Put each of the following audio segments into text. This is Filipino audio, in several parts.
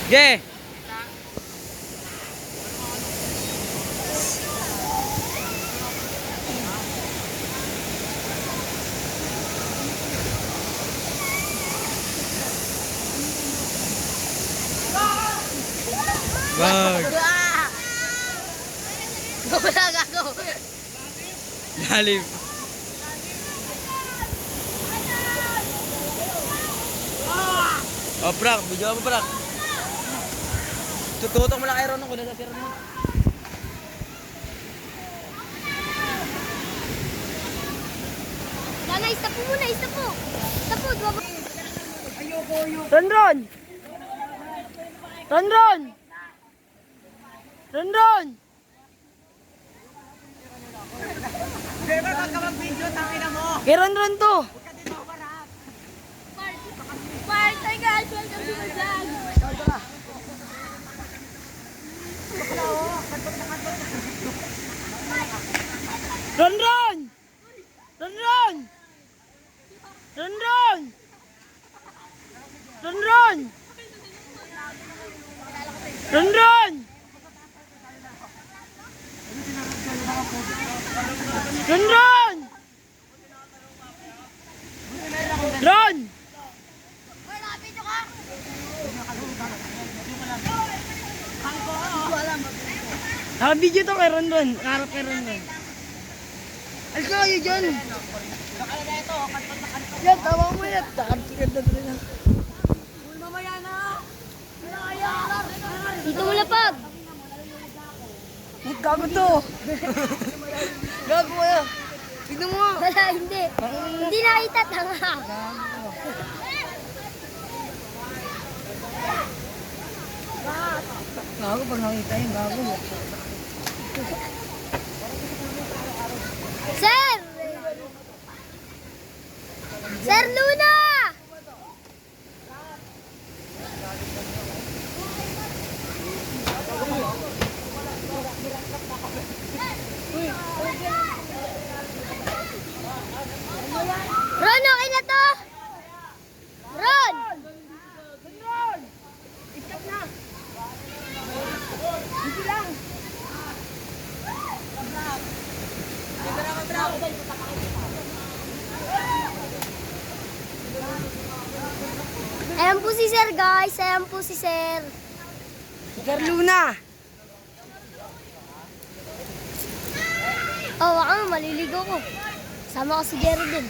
Ge! Wag! Go lang ako. Lalim. Oh, prank. Video mo, prank. Tututok mo lang kay Ronong. Kung nasa si Ronong. Lana, stop mo muna, stop mo. Stop mo, duwa. Ron! Ron! Beba, wag ka mag-video, tangina mo! Kay Ron to. Part, hi guys, welcome to my vlog. Ron! Ron! Uy, nakapito ka? Naka-video to kay Ron. Harap kay Ron. Alis na kayo dyan. Yan, tawa mo yan. Takartikad na rin. Dito mo lapag. Gago to. Gago mo yan. Tignan mo nga. Wala, hindi. Hindi nakita, tanga. Gago pag nakita yung gago. Sir! Sir Luna! Ron, okay na to? Ron! Ayan po si Sir, guys. Ayan po si Sir. Sir Luna. Oh, baka maliligaw ko. Sama ko si Jerry din.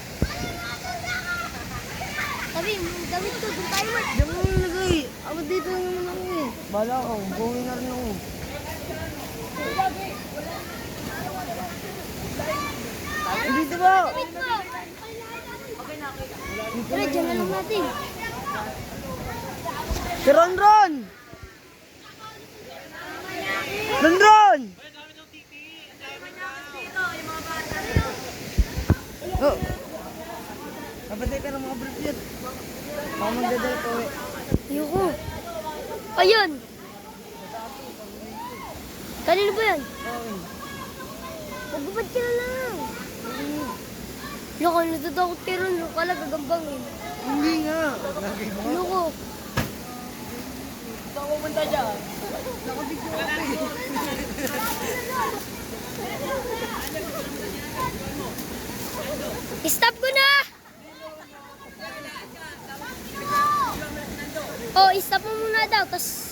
Sabi, damit ko, doon tayo mo. Diyan mo nilagay. Ako dito naman ako eh. Bala ko. Gawin na rin ako. Dito ba? Damit mo. Tara, dyan na lang natin. Si Ron! Oh. Kapatid ka ng mga brief yun. Baka magdadal ko eh. Ayoko. Ayun. Kanino ba yan? Magbabad ka na lang. Loko, natatakot kayo ron. Kala gagambang eh. Hindi nga. Loko. Saan ko punta dyan? Stop ko na! Oh, stop mo muna daw. Tapos